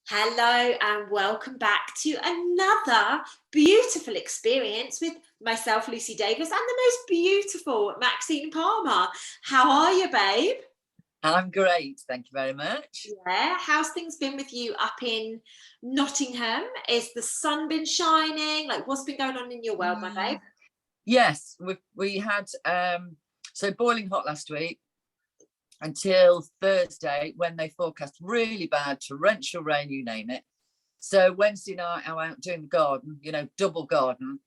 Hello and welcome back to another beautiful experience with myself, Lucy Davis, and the most beautiful Maxine Palmer. How are you, babe? I'm great, thank you very much. Yeah, how's things been with you up in Nottingham? Is the sun been shining? Like, what's been going on in your world, my babe? Yes, we had so boiling hot last week until Thursday when they forecast really bad torrential rain, you name it. So Wednesday night I went out doing the garden, double garden,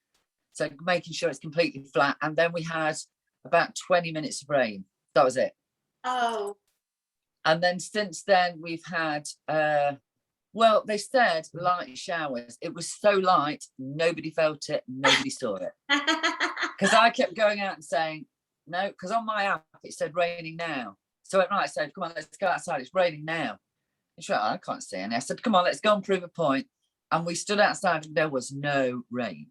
so making sure it's completely flat, and then we had about 20 minutes of rain. That was it. Oh. And then since then we've had well, they said light showers. It was so light, nobody felt it, nobody saw it. Because I kept going out and saying, no, because on my app it said raining now. So at night I said, come on, let's go outside, it's raining now. And she went, I can't see any. I said, come on, let's go and prove a point. And we stood outside and there was no rain.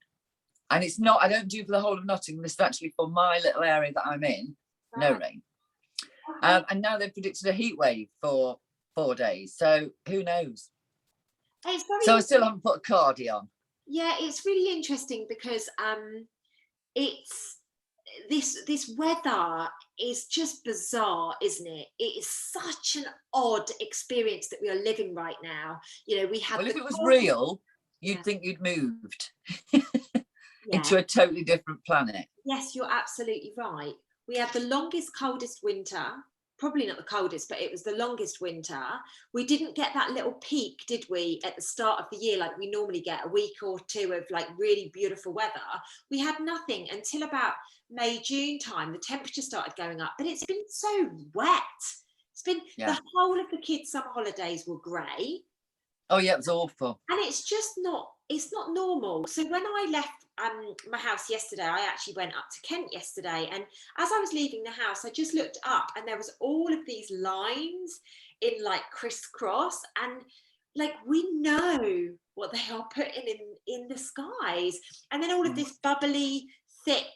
And it's not, I don't do for the whole of Nottingham, this is actually for my little area that I'm in, no rain. And now they've predicted a heat wave for 4 days. So who knows? So I still haven't put a cardi on. Yeah, it's really interesting because it's this weather is just bizarre, isn't it? It is such an odd experience that we are living right now. We have. Well, if it was real, you'd think you'd moved into a totally different planet. Yes, you're absolutely right. We had the longest, coldest winter. Probably not the coldest, but it was the longest winter. We didn't get that little peak, did we, at the start of the year, like we normally get a week or two of like really beautiful weather. We had nothing until about May, June time. The temperature started going up, but it's been so wet. It's been the whole of the kids' summer holidays were grey. Oh yeah, it was awful. And it's not normal. So when I left my house yesterday, I actually went up to Kent yesterday, and as I was leaving the house, I just looked up and there was all of these lines in like crisscross, and like we know what they are putting in the skies, and then all of this bubbly, thick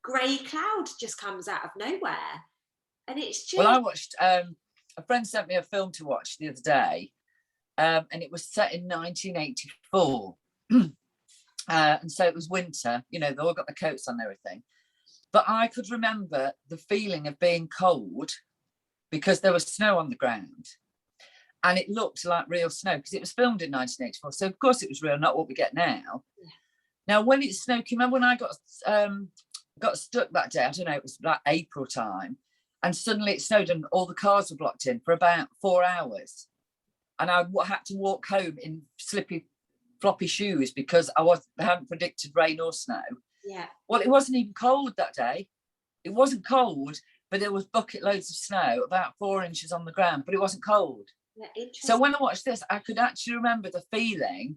grey cloud just comes out of nowhere, and it's just. Well, I watched. A friend sent me a film to watch the other day. And it was set in 1984. And so it was winter, they all got the coats on and everything. But I could remember the feeling of being cold because there was snow on the ground. And it looked like real snow because it was filmed in 1984. So, of course, it was real, not what we get now. Yeah. Now, when it snowed, can you remember when I got stuck that day? I don't know, it was like April time. And suddenly it snowed and all the cars were blocked in for about 4 hours. And I had to walk home in slippy, floppy shoes because I hadn't predicted rain or snow. Yeah. Well, it wasn't even cold that day. It wasn't cold, but there was bucket loads of snow, about 4 inches on the ground, but it wasn't cold. Yeah, interesting. So when I watched this, I could actually remember the feeling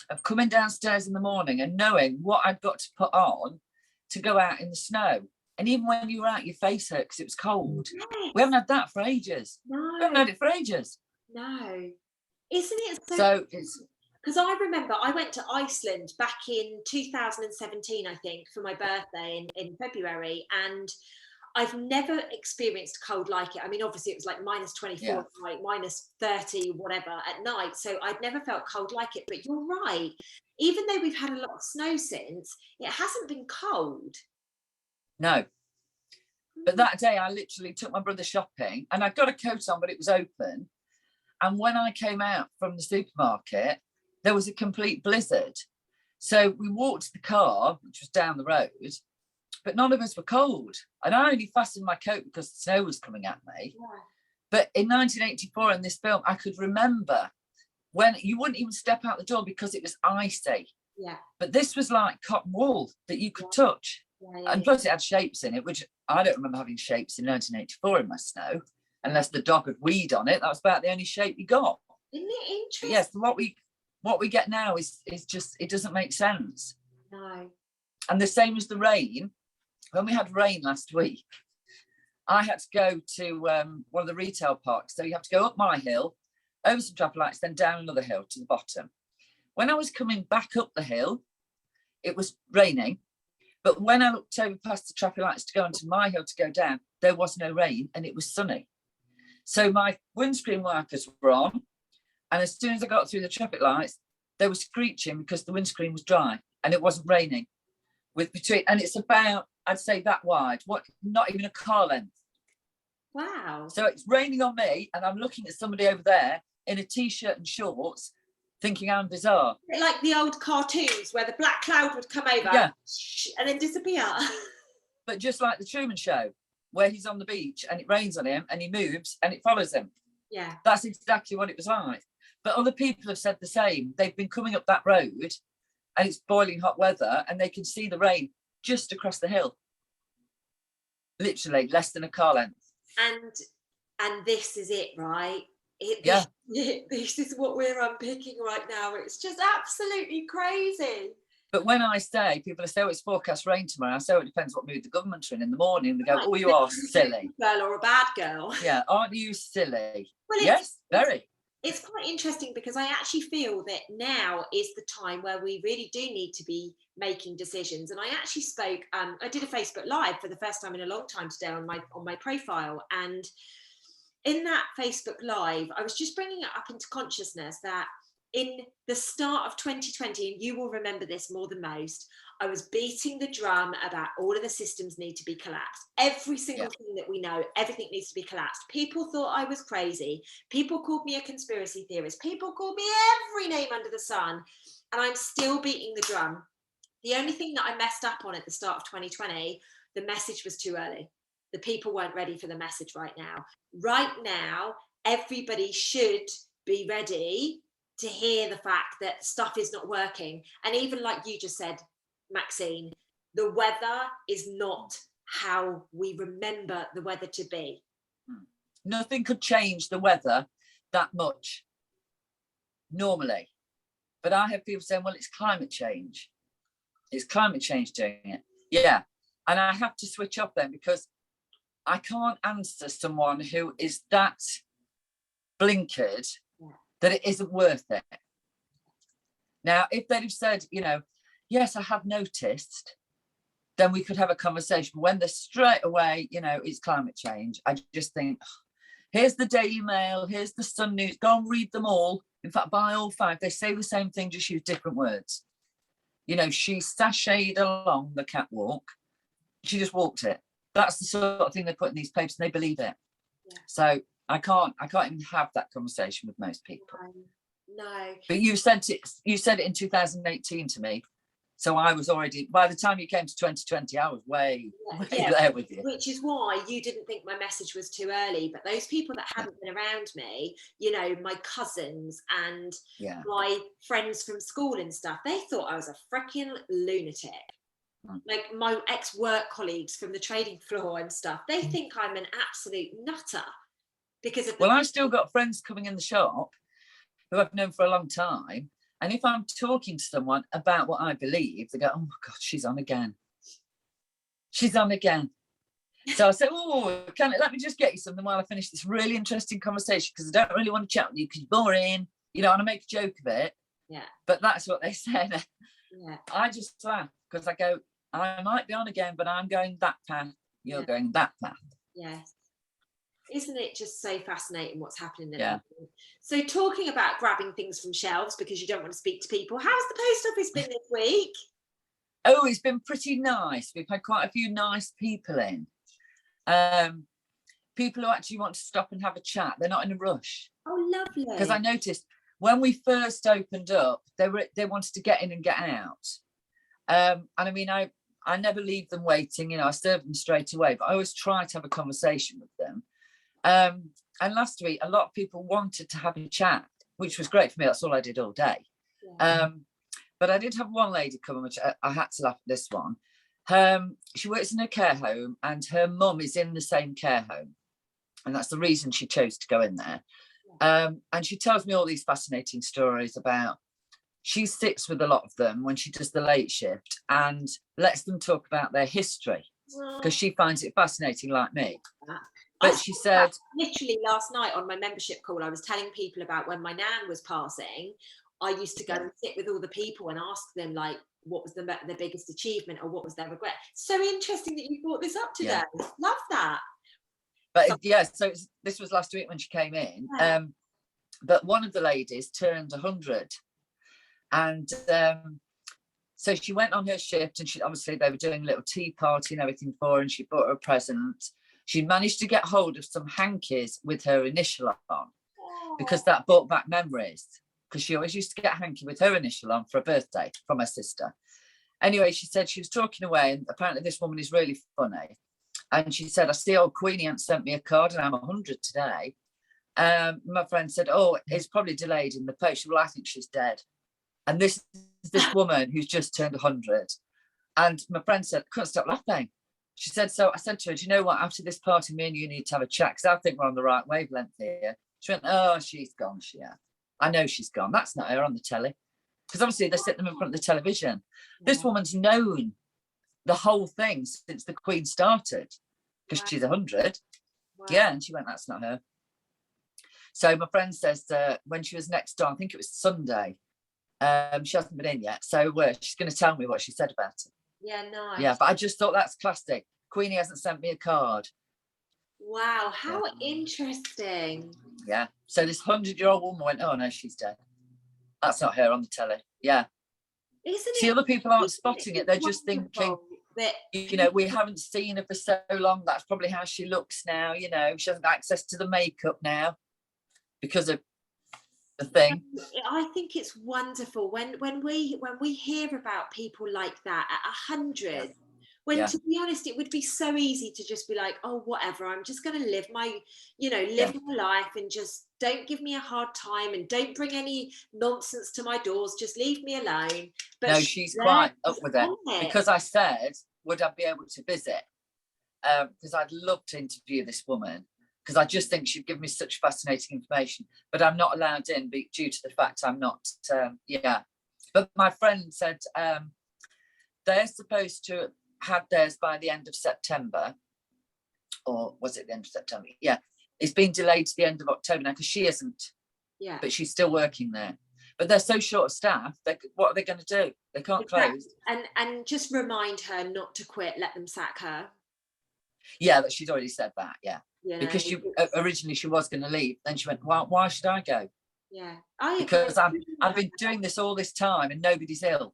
of coming downstairs in the morning and knowing what I'd got to put on to go out in the snow. And even when you were out, your face hurt because it was cold. Yes. We haven't had that for ages. No. We haven't had it for ages. No. Isn't it so it's because I remember I went to Iceland back in 2017, I think, for my birthday in February, and I've never experienced cold like it. I mean, obviously it was like minus 24, like minus 30, whatever at night. So I'd never felt cold like it. But you're right. Even though we've had a lot of snow since, it hasn't been cold. No. But that day I literally took my brother shopping and I got a coat on, but it was open. And when I came out from the supermarket, there was a complete blizzard. So we walked to the car, which was down the road, but none of us were cold. And I only fastened my coat because the snow was coming at me. Yeah. But in 1984 in this film, I could remember when you wouldn't even step out the door because it was icy. Yeah. But this was like cotton wool that you could touch. Yeah, and plus it had shapes in it, which I don't remember having shapes in 1984 in my snow. Unless the dog had weed on it, that was about the only shape we got. Isn't it interesting? But yes, what we get now is just, it doesn't make sense. No. And the same as the rain. When we had rain last week, I had to go to one of the retail parks. So you have to go up my hill, over some traffic lights, then down another hill to the bottom. When I was coming back up the hill, it was raining. But when I looked over past the traffic lights to go onto my hill to go down, there was no rain and it was sunny. So my windscreen wipers were on And as soon as I got through the traffic lights, they were screeching because the windscreen was dry and it wasn't raining. And it's about, I'd say, that wide, not even a car length. Wow. So it's raining on me and I'm looking at somebody over there in a t-shirt and shorts thinking I'm bizarre. Like the old cartoons where the black cloud would come over and then disappear. But just like the Truman Show, where he's on the beach and it rains on him and he moves and it follows him. Yeah. That's exactly what it was like. But other people have said the same. They've been coming up that road and it's boiling hot weather and they can see the rain just across the hill. Literally less than a car length. And this is it, right? This is what we're unpicking right now. It's just absolutely crazy. But when I say, people say, oh, it's forecast rain tomorrow, I say, it depends what mood the government's in the morning. They go, oh, you are silly. Girl or a bad girl. Yeah, aren't you silly? Well, yes, very. It's quite interesting because I actually feel that now is the time where we really do need to be making decisions. And I actually spoke, I did a Facebook Live for the first time in a long time today on my profile. And in that Facebook Live, I was just bringing it up into consciousness that in the start of 2020, and you will remember this more than most, I was beating the drum about all of the systems need to be collapsed. Every single thing that we know, everything needs to be collapsed. People thought I was crazy. People called me a conspiracy theorist. People called me every name under the sun. And I'm still beating the drum. The only thing that I messed up on at the start of 2020, the message was too early. The people weren't ready for the message right now. Right now, everybody should be ready to hear the fact that stuff is not working. And even like you just said, Maxine, the weather is not how we remember the weather to be. Nothing could change the weather that much normally. But I have people saying, well, it's climate change. It's climate change doing it. Yeah. And I have to switch off then because I can't answer someone who is that blinkered that it isn't worth it. Now, if they'd have said, yes, I have noticed, then we could have a conversation. When they're straight away, it's climate change, I just think, here's the Daily Mail, here's the Sun News, go and read them all. In fact, buy all 5. They say the same thing, just use different words. She sashayed along the catwalk. She just walked it. That's the sort of thing they put in these papers and they believe it. Yeah. So I can't even have that conversation with most people. No. But you said it in 2018 to me. So I was already, by the time you came to 2020, I was way there with you. Which is why you didn't think my message was too early. But those people that hadn't been around me, my cousins and my friends from school and stuff, they thought I was a freaking lunatic. Like my ex-work colleagues from the trading floor and stuff, they think I'm an absolute nutter because of I've still got friends coming in the shop who I've known for a long time. And if I'm talking to someone about what I believe, they go, oh my God, she's on again. She's on again. So I say, let me just get you something while I finish this really interesting conversation because I don't really want to chat with you because you're boring, and I make a joke of it. Yeah. But that's what they said. Yeah. I just laugh because I go, I might be on again, but I'm going that path. You're going that path. Yes. Isn't it just so fascinating what's happening? So talking about grabbing things from shelves because you don't want to speak to people, how's the post office been this week? Oh, it's been pretty nice. We've had quite a few nice people in. People who actually want to stop and have a chat. They're not in a rush. Oh, lovely. Because I noticed when we first opened up, they wanted to get in and get out. And I mean, I never leave them waiting. I serve them straight away, but I always try to have a conversation with them. And last week, a lot of people wanted to have a chat, which was great for me. That's all I did all day. Yeah. But I did have one lady come, which I had to laugh at this one. She works in a care home and her mum is in the same care home. And that's the reason she chose to go in there. And she tells me all these fascinating stories about, she sits with a lot of them when she does the late shift and lets them talk about their history because she finds it fascinating like me. But she said, literally last night on my membership call, I was telling people about when my nan was passing, I used to go and sit with all the people and ask them like, what was the biggest achievement or what was their regret? So interesting that you brought this up today. Yeah. Love that. But so this was last week when she came in. But one of the ladies turned 100, and so she went on her shift, and she obviously they were doing a little tea party and everything for her, and she bought her a present. She managed to get hold of some hankies with her initial on, because that brought back memories, because she always used to get a hanky with her initial on for a birthday from her sister. Anyway, she said she was talking away, and apparently this woman is really funny. And she said, I see old Queenie Aunt sent me a card and I'm 100 today. My friend said, oh, it's probably delayed in the post. She said, well, I think she's dead. And this is this woman who's just turned 100. And my friend said, I couldn't stop laughing. She said, so I said to her, do you know what? After this party, me and you need to have a chat, because I think we're on the right wavelength here. She went, oh, she's gone. I know she's gone. That's not her on the telly. Because obviously they're sitting in front of the television. This woman's known the whole thing since the Queen started, because she's 100. Yeah, and she went, that's not her. So my friend says when she was next on, I think it was Sunday, she hasn't been in yet, so she's going to tell me what she said about it. Yeah, nice. Yeah, but I just thought that's classic. Queenie hasn't sent me a card. Wow, how interesting. Yeah, so this 100-year-old woman went, oh no, she's dead. That's not her on the telly. Yeah. Isn't See, it? other people aren't spotting it. They're just thinking, that, you know, we haven't seen her for so long. That's probably how she looks now. You know, she hasn't got access to the makeup now because of the thing. I think it's wonderful when we hear about people like that at 100. When to be honest, it would be so easy to just be like, oh, whatever, I'm just going to live my, my life, and just don't give me a hard time, and don't bring any nonsense to my doors. Just leave me alone. But no, she's quite up with it. Because I said, would I be able to visit? Because I'd love to interview this woman, because I just think she'd give me such fascinating information. But I'm not allowed in due to the fact I'm not, But my friend said they're supposed to had theirs by the end of September, or was it the end of September? Yeah, it's been delayed to the end of October now, because she isn't. Yeah, but she's still working there. But they're so short of staff. What are they going to do? They can't close. And just remind her not to quit. Let them sack her. Yeah, that she's already said that. Yeah, because she originally she was going to leave. Then she went, why should I go? Yeah, because I've been doing this all this time and nobody's ill.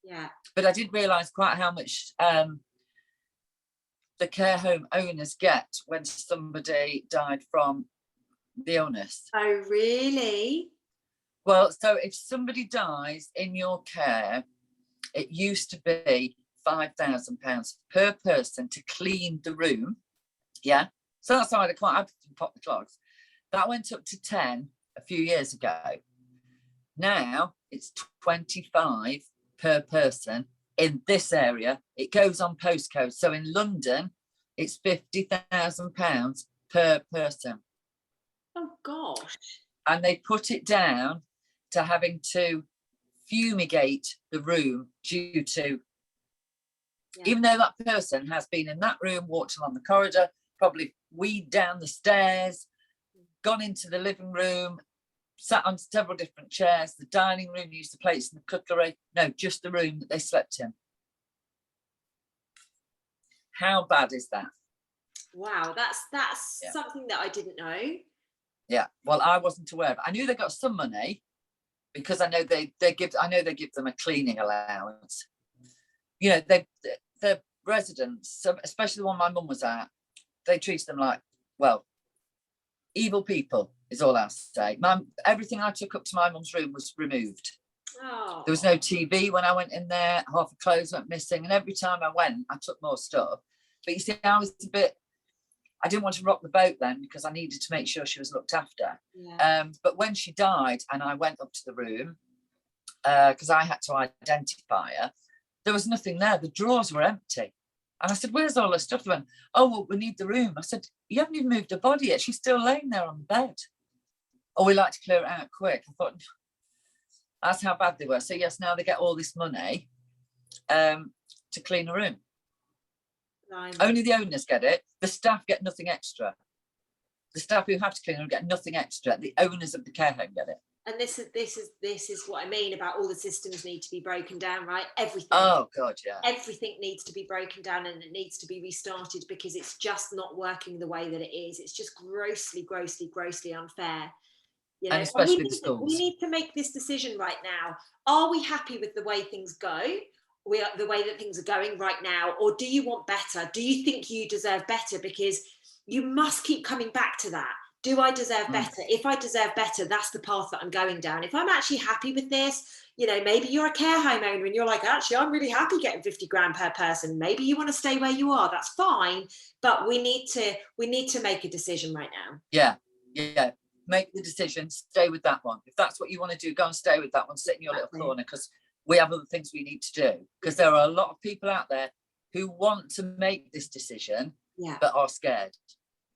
Yeah, but I didn't realise quite how much the care home owners get when somebody died from the illness. Oh, really? Well, so if somebody dies in your care, it used to be £5,000 per person to clean the room. Yeah, so that's why I quite happy to pop the clogs. That went up to 10 a few years ago. Now it's 25 per person in this area. It goes on postcode. So in London, it's £50,000 per person. Oh gosh! And they put it down to having to fumigate the room due to, even though that person has been in that room, walked along the corridor, probably weed down the stairs, gone into the living room, sat on several different chairs, the dining room, used the plates and the cutlery. No, just the room that they slept in. How bad is that? Wow, that's something that I didn't know. Yeah, well, I wasn't aware of it. I knew they got some money because I know they give them a cleaning allowance. You know, the residents, especially the one my mum was at, they treat them like, well, evil people is all I'll say. Everything I took up to my mum's room was removed. Oh. There was no TV when I went in there. Half the clothes went missing, and every time I went, I took more stuff. But you see, I didn't want to rock the boat then, because I needed to make sure she was looked after. Yeah. But when she died and I went up to the room, because I had to identify her, there was nothing there. The drawers were empty. And I said, where's all her stuff? They went, oh, well, we need the room. I said, you haven't even moved her body yet. She's still laying there on the bed. Oh, we like to clear it out quick. I thought, that's how bad they were. So yes, now they get all this money to clean a room. Only the owners get it. The staff get nothing extra. The staff who have to clean them get nothing extra. The owners of the care home get it. And this is what I mean about all the systems need to be broken down, right? Everything. Oh God, yeah. Everything needs to be broken down, and it needs to be restarted, because it's just not working the way that it is. It's just grossly, grossly, grossly unfair. You know, and and especially the we schools. need to make this decision right now. Are we happy with the way things go? We are the way that things are going right now, or do you want better? Do you think you deserve better? Because you must keep coming back to that. Do I deserve better? If I deserve better, that's the path that I'm going down. If I'm actually happy with this, you know, maybe you're a care home owner and you're like, actually, I'm really happy getting 50 grand per person. Maybe you want to stay where you are. That's fine. But we need to make a decision right now. Yeah. Make the decision, stay with that one. If that's what you want to do, go and stay with that one, sit in your little corner, because we have other things we need to do. Because there are a lot of people out there who want to make this decision, but are scared.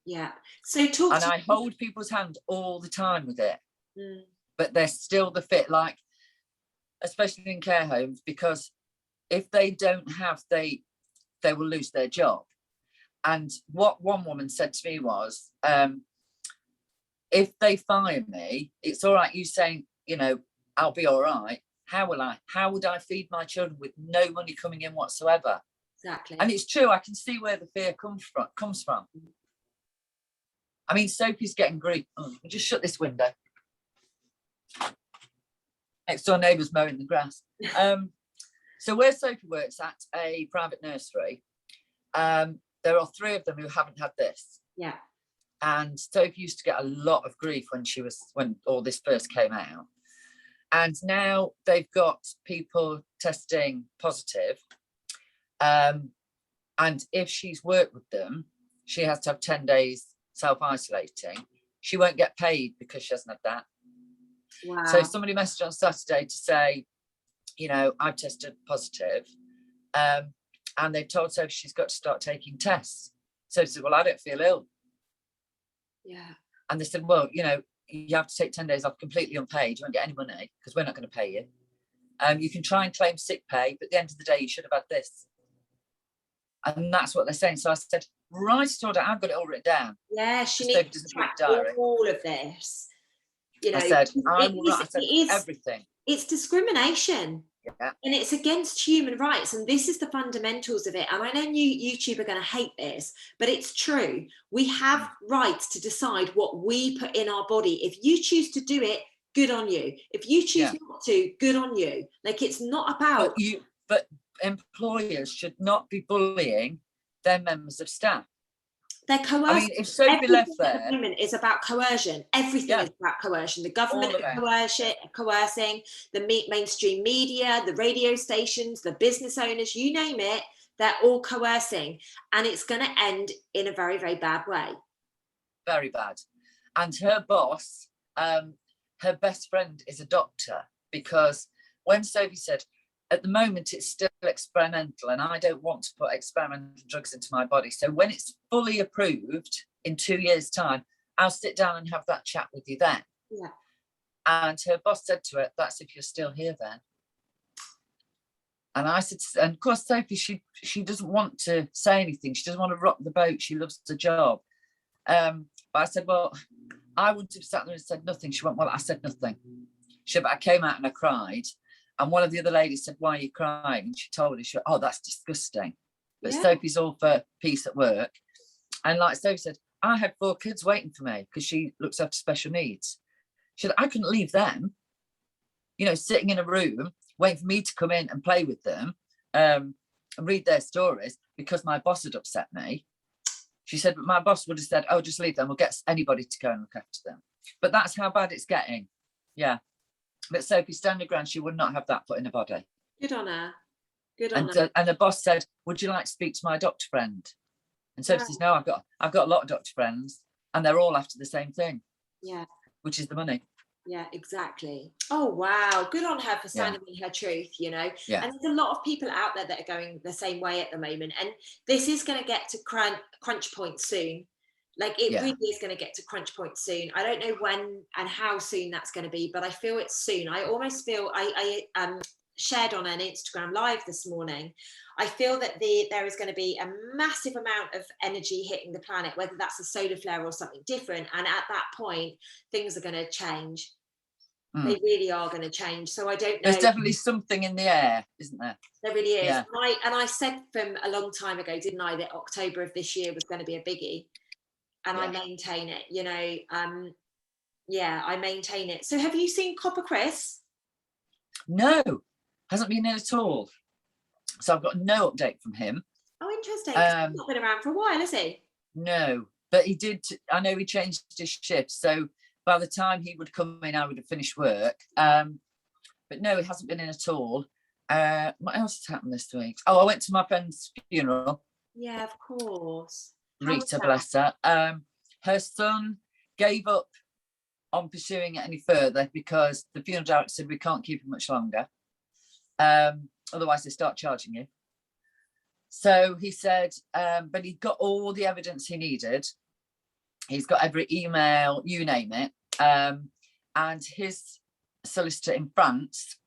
Yeah. So I hold people's hand all the time with it, but they're still the fit, like, especially in care homes, because if they don't have, they will lose their job. And what one woman said to me was, if they fire me, it's all right you saying, you know, I'll be all right. How would I feed my children with no money coming in whatsoever? Exactly. And it's true, I can see where the fear comes from. I mean, Sophie's getting grief. Oh, just shut this window. Next door neighbour's mowing the grass. So where Sophie works at a private nursery, there are 3 of them who haven't had this. Yeah. And Sophie used to get a lot of grief when all this first came out. And now they've got people testing positive. And if she's worked with them, she has to have 10 days self-isolating. She won't get paid because she hasn't had that. Wow. So somebody messaged on Saturday to say, you know, I've tested positive. And they've told Sophie she's got to start taking tests. So she said, well, I don't feel ill. Yeah. And they said, well, you know, you have to take 10 days off completely unpaid. You won't get any money because we're not going to pay you. You can try and claim sick pay, but at the end of the day, you should have had this. And that's what they're saying. So I said, write it all down. I've got it all written down. Yeah, she needs to track all of this. You know, I said, everything. It's discrimination. Yeah. And it's against human rights. And this is the fundamentals of it. And I know YouTube are going to hate this, but it's true. We have rights to decide what we put in our body. If you choose to do it, good on you. If you choose not to, good on you. Like, it's not about... But employers should not be bullying their members of staff. They're coercive. I mean, if Sophie left there... At the moment is about coercion. Everything is about coercion. The government is coercing, the mainstream media, the radio stations, the business owners, you name it, they're all coercing. And it's going to end in a very, very bad way. Very bad. And her boss, her best friend is a doctor, because when Sophie said, at the moment, it's still experimental and I don't want to put experimental drugs into my body. So when it's fully approved in 2 years' time, I'll sit down and have that chat with you then. Yeah. And her boss said to her, that's if you're still here then. And I said, and of course, Sophie, she doesn't want to say anything. She doesn't want to rock the boat. She loves the job. But I said, well, I wouldn't have sat there and said nothing. She went, well, I said nothing. She said, but I came out and I cried. And one of the other ladies said, why are you crying? And she told her, she went, oh, that's disgusting. But Sophie's all for peace at work. And like Sophie said, I had 4 kids waiting for me because she looks after special needs. She said, I couldn't leave them, you know, sitting in a room, waiting for me to come in and play with them and read their stories because my boss had upset me. She said, but my boss would have said, oh, just leave them. We'll get anybody to go and look after them. But that's how bad it's getting. Yeah. But Sophie stand her ground, she would not have that put in her body. Good on her. Good on her. And the boss said, would you like to speak to my doctor friend? And Sophie says, no, I've got a lot of doctor friends and they're all after the same thing. Yeah. Which is the money. Yeah, exactly. Oh, wow. Good on her for standing in her truth, you know. Yeah. And there's a lot of people out there that are going the same way at the moment. And this is going to get to crunch point soon. Like, it really is going to get to crunch point soon. I don't know when and how soon that's going to be, but I feel it's soon. I almost feel I shared on an Instagram live this morning. I feel that there is going to be a massive amount of energy hitting the planet, whether that's a solar flare or something different. And at that point, things are going to change. They really are going to change. So I don't know. There's definitely something in the air, isn't there? There really is. Yeah. And I said from a long time ago, didn't I, that October of this year was going to be a biggie. And I maintain it, Yeah, I maintain it. So have you seen Copper Chris? No, hasn't been in at all. So I've got no update from him. Oh, interesting. 'Cause he's not been around for a while, has he? No, but he did. I know he changed his shift. So by the time he would come in, I would have finished work. But no, he hasn't been in at all. What else has happened this week? Oh, I went to my friend's funeral. Yeah, of course. How was Rita, that? bless her. Her son gave up on pursuing it any further because the funeral director said we can't keep him much longer. Otherwise they start charging you. So he said, but he got all the evidence he needed. He's got every email, you name it. And his solicitor in France,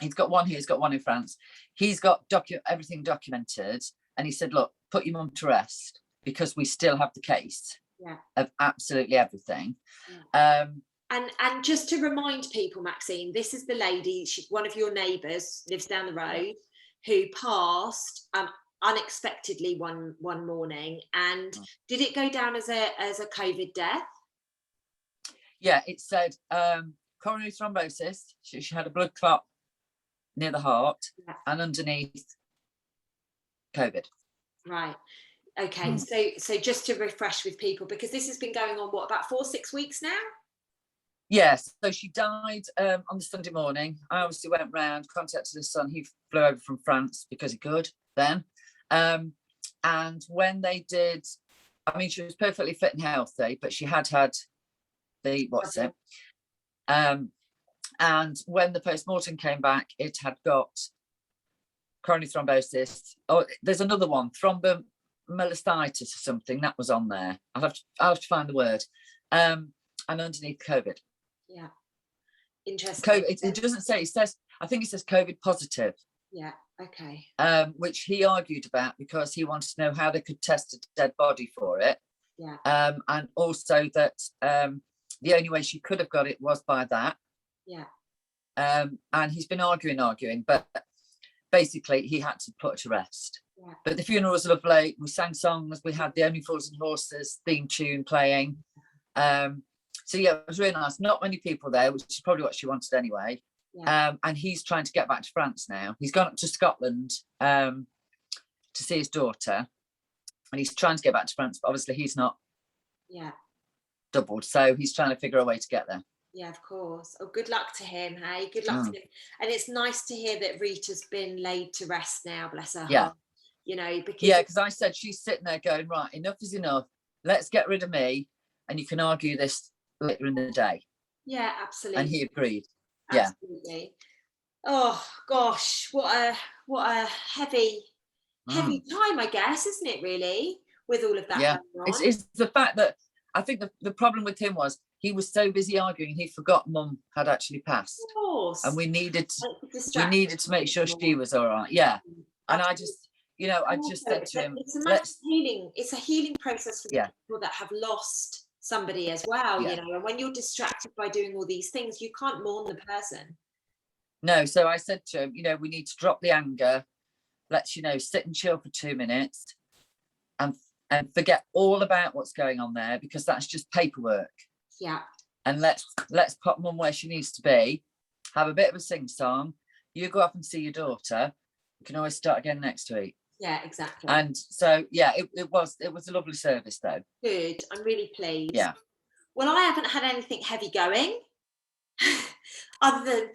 he's got one here, he's got one in France. He's got everything documented. And he said, look, put your mum to rest because we still have the case of absolutely everything. Yeah. And just to remind people, Maxine, this is the lady, she's one of your neighbours, lives down the road, who passed unexpectedly one morning. And did it go down as a COVID death? Yeah, it said coronary thrombosis. She had a blood clot near the heart, and underneath COVID. Right. Okay. So just to refresh with people, because this has been going on, what, about 4-6 weeks now? Yes. So she died on the Sunday morning. I obviously went round, contacted her son. He flew over from France because he could then. And when they did, I mean, she was perfectly fit and healthy, but she had the, what's it? And when the post-mortem came back, it had got coronary thrombosis. Oh, there's another one, thromboembolytitis or something that was on there. I'll have to find the word. And underneath COVID. Yeah, interesting. COVID, it doesn't say. It says, I think it says COVID positive. Yeah. Okay. Which he argued about because he wanted to know how they could test a dead body for it. Yeah. And also that the only way she could have got it was by that. Yeah. And he's been arguing, but basically he had to put her to rest. Yeah. But the funeral was lovely. We sang songs. We had the Only Fools and Horses theme tune playing. So yeah, it was really nice. Not many people there, which is probably what she wanted anyway. Yeah. And he's trying to get back to France now. He's gone up to Scotland to see his daughter, and he's trying to get back to France, but obviously he's not doubled, so he's trying to figure a way to get there. Yeah, of course. Oh, good luck to him, hey? Good luck to him. And it's nice to hear that Rita's been laid to rest now, bless her heart. You know, because I said she's sitting there going, right, enough is enough. Let's get rid of me, and you can argue this later in the day. Yeah, absolutely. And he agreed. Absolutely. Oh gosh, what a heavy time, I guess, isn't it, really, with all of that going on? It's the fact that I think the problem with him was he was so busy arguing he forgot mum had actually passed. Of course. And we needed to make sure she was all right. Yeah. And I just, I just said to him, it's a massive healing. It's a healing process for the people that have lost somebody as well, and when you're distracted by doing all these things, you can't mourn the person. No, so I said to him, we need to drop the anger. Let's, sit and chill for 2 minutes and forget all about what's going on there, because that's just paperwork. Yeah. And let's put mum where she needs to be, have a bit of a sing-song, you go off and see your daughter. You can always start again next week. Yeah, exactly. And so it was a lovely service though. Good. I'm really pleased. Yeah. Well, I haven't had anything heavy going other than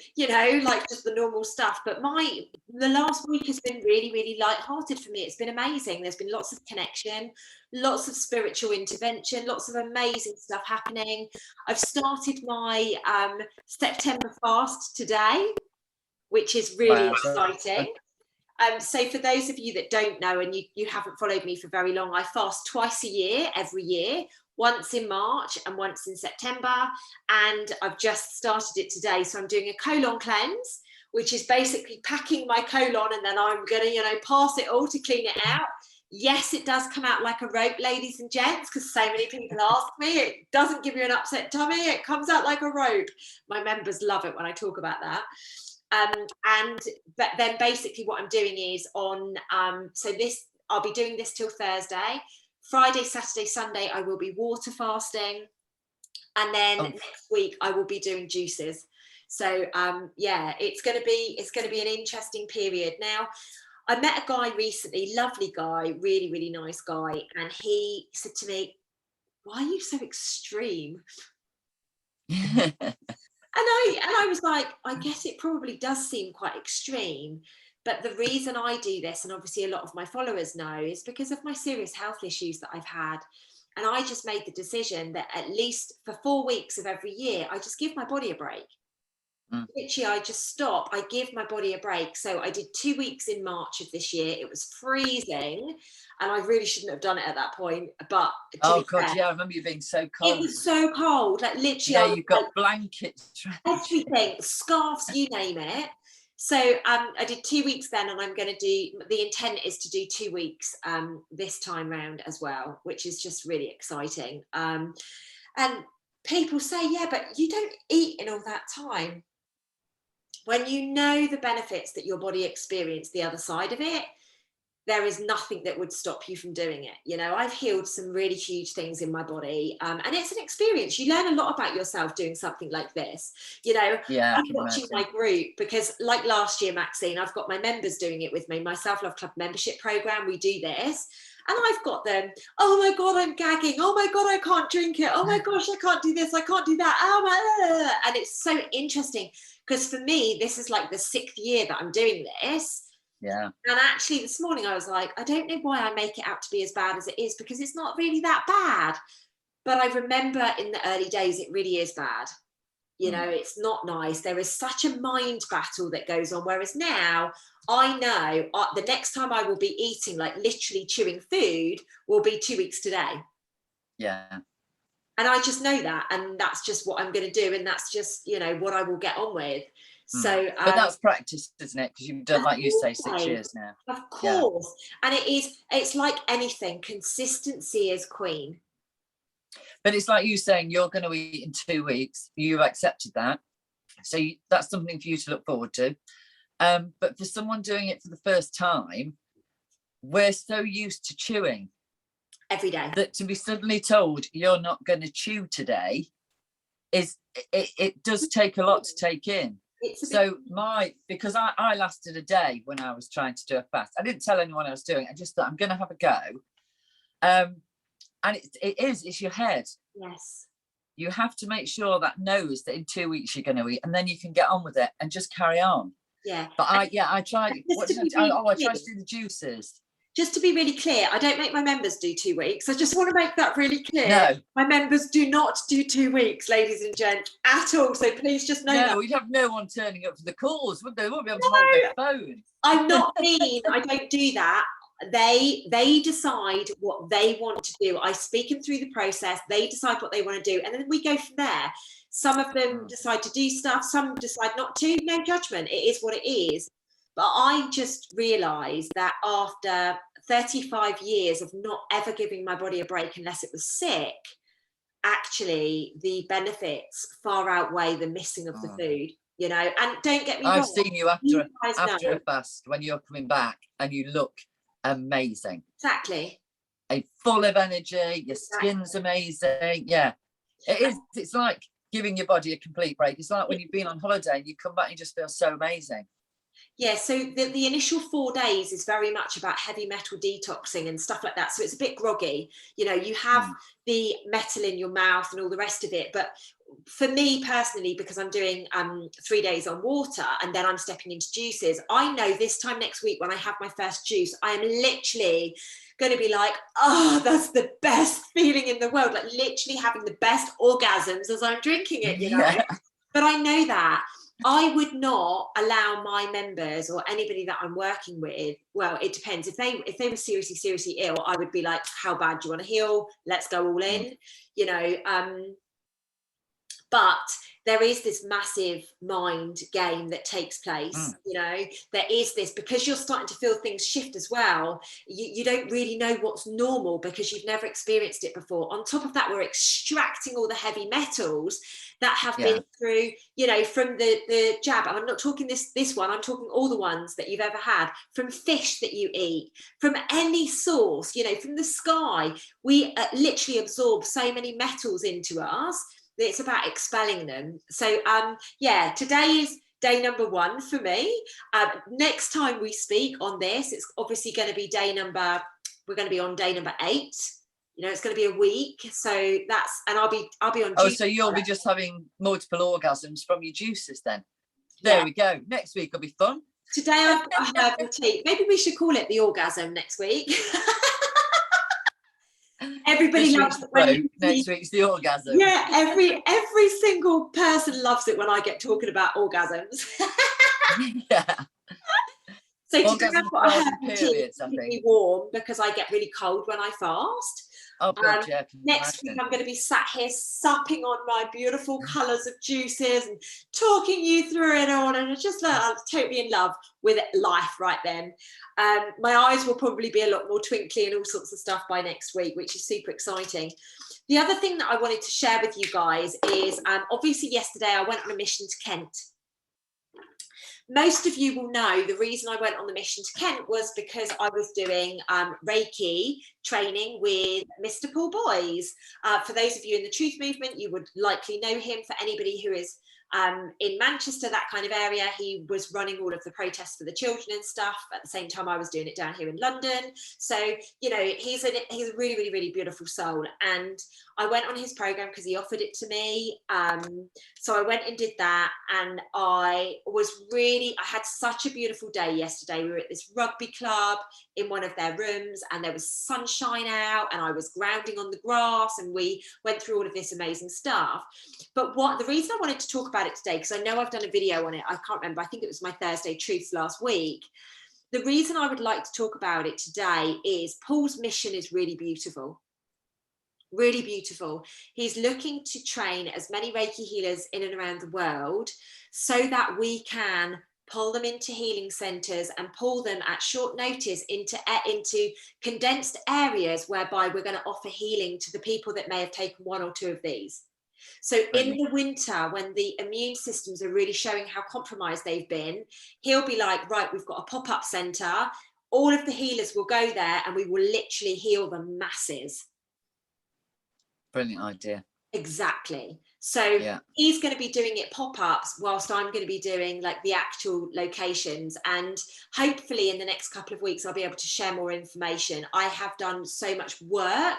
like just the normal stuff, but the last week has been really, really light-hearted for me. It's been amazing. There's been lots of connection, lots of spiritual intervention, lots of amazing stuff happening. I've started my September fast today, which is really exciting. So for those of you that don't know, and you haven't followed me for very long, I fast twice a year, every year, once in March and once in September. And I've just started it today. So I'm doing a colon cleanse, which is basically packing my colon, and then I'm going to, pass it all to clean it out. Yes, it does come out like a rope, ladies and gents, because so many people ask me. It doesn't give you an upset tummy. It comes out like a rope. My members love it when I talk about that. But then basically what I'm doing is I'll be doing this till Thursday. Friday, Saturday, Sunday I will be water fasting, And then Oh. next week I will be doing juices. So yeah, it's going to be an interesting period. Now, I met a guy recently, lovely guy, really, really nice guy, and he said to me, "Why are you so extreme?" And I was like, I guess it probably does seem quite extreme. But the reason I do this, and obviously a lot of my followers know, is because of my serious health issues that I've had. And I just made the decision that at least for 4 weeks of every year, I just give my body a break. Literally, I just stop. I give my body a break. So I did 2 weeks in March of this year. It was freezing, and I really shouldn't have done it at that point. But oh God, yeah, I remember you being so cold. it was so cold. Like literally, yeah, you've got blankets, everything, scarves, you name it. So I did 2 weeks then, and I'm going to do. The intent is to do 2 weeks this time round as well, which is just really exciting. And people say, yeah, but you don't eat in all that time. When you know the benefits that your body experienced the other side of it, there is nothing that would stop you from doing it. You know, I've healed some really huge things in my body, and it's an experience. You learn a lot about yourself doing something like this. You know, yeah, I'm watching my group because, like last year, Maxine, I've got my members doing it with me. My Self Love Club membership program. We do this, and I've got them. Oh my God, I'm gagging. Oh my God, I can't drink it. Oh my gosh, I can't do this. I can't do that. Oh my, and it's so interesting because for me, this is like the 6th year that I'm doing this. Yeah. And actually this morning I was like, I don't know why I make it out to be as bad as it is, because it's not really that bad. But I remember in the early days, it really is bad. You know, it's not nice. There is such a mind battle that goes on. Whereas now I know the next time I will be eating, like literally chewing food, will be 2 weeks today. Yeah. And I just know that. And that's just what I'm going to do. And that's just, you know, what I will get on with. So, but that's practice, isn't it? Because you've done, like you say, 6 years now. Of course. Yeah. And it's like anything, consistency is queen. But it's like you saying you're going to eat in 2 weeks. You've accepted that. So that's something for you to look forward to. But for someone doing it for the first time, we're so used to chewing every day that to be suddenly told you're not going to chew today it does take a lot to take in. So because I lasted a day when I was trying to do a fast. I didn't tell anyone I was doing it. I just thought I'm going to have a go. And it's your head. Yes. You have to make sure that knows that in 2 weeks you're going to eat, and then you can get on with it and just carry on. Yeah. But I tried. I tried to do the juices. Just to be really clear, I don't make my members do 2 weeks. I just want to make that really clear. No. My members do not do 2 weeks, ladies and gents, at all. So please just know that. No, we'd have no one turning up for the calls, would they? They wouldn't be able to hold their phone. I'm not mean. I don't do that. They decide what they want to do. I speak them through the process. They decide what they want to do. And then we go from there. Some of them decide to do stuff. Some decide not to. No judgment. It is what it is. But I just realised that after 35 years of not ever giving my body a break unless it was sick, actually the benefits far outweigh the missing of the food, you know. And don't get me wrong. I've seen you after a fast when you're coming back and you look amazing. Exactly. Full of energy, your skin's amazing. Yeah. It is. It's like giving your body a complete break. It's like when you've been on holiday and you come back and you just feel so amazing. Yeah, so the initial 4 days is very much about heavy metal detoxing and stuff like that. So it's a bit groggy. You know, you have the metal in your mouth and all the rest of it. But for me personally, because I'm doing 3 days on water and then I'm stepping into juices, I know this time next week when I have my first juice, I am literally going to be like, oh, that's the best feeling in the world. Like literally having the best orgasms as I'm drinking it, you know. Yeah. But I know that. I would not allow my members or anybody that I'm working with, well, it depends. If they were seriously ill, I would be like, how bad do you want to heal? Let's go all in, you know. But there is this massive mind game that takes place, you know. There is this, because you're starting to feel things shift as well. You don't really know what's normal because you've never experienced it before. On top of that, we're extracting all the heavy metals that have been through, you know, from the jab. And I'm not talking this one, I'm talking all the ones that you've ever had, from fish that you eat, from any source, you know, from the sky. We literally absorb so many metals into us. It's about expelling them. So yeah, today is day number 1 for me. Next time we speak on this, it's obviously going to be we're going to be on day number 8. You know, it's going to be a week, so that's, and I'll be on. Oh, so you'll be just having multiple orgasms from your juices then? There we go. Next week will be fun. Today I've got a herbal tea. Maybe we should call it the orgasm next week. Everybody loves it when next week's the orgasm. Yeah, every single person loves it when I get talking about orgasms. Yeah. So today I've got a herbal tea to keep me warm because I get really cold when I fast. Oh, God, yeah, next week I'm going to be sat here supping on my beautiful colours of juices and talking you through it all, and it's just I'm totally in love with life right then. My eyes will probably be a lot more twinkly and all sorts of stuff by next week, which is super exciting. The other thing that I wanted to share with you guys is obviously yesterday I went on a mission to Kent. Most of you will know the reason I went on the mission to Kent was because I was doing Reiki training with Mr. Paul Boys. For those of you in the Truth Movement, you would likely know him. For anybody who is in Manchester, that kind of area, he was running all of the protests for the children and stuff. At the same time, I was doing it down here in London. So, you know, he's a really, really, really beautiful soul. And I went on his program because he offered it to me. So I went and did that, and I had such a beautiful day yesterday. We were at this rugby club in one of their rooms, and there was sunshine out, and I was grounding on the grass, and we went through all of this amazing stuff. But the reason I wanted to talk about it today, because I know I've done a video on it, I can't remember, I think it was my Thursday Truths last week. The reason I would like to talk about it today is Paul's mission is really beautiful. Really beautiful. He's looking to train as many Reiki healers in and around the world so that we can pull them into healing centres and pull them at short notice into condensed areas whereby we're going to offer healing to the people that may have taken 1 or 2 of these. So in the winter, when the immune systems are really showing how compromised they've been, he'll be like, right, we've got a pop-up centre. All of the healers will go there and we will literally heal the masses. Brilliant idea. Exactly. So he's going to be doing it pop-ups whilst I'm going to be doing like the actual locations, and hopefully in the next couple of weeks I'll be able to share more information. I have done so much work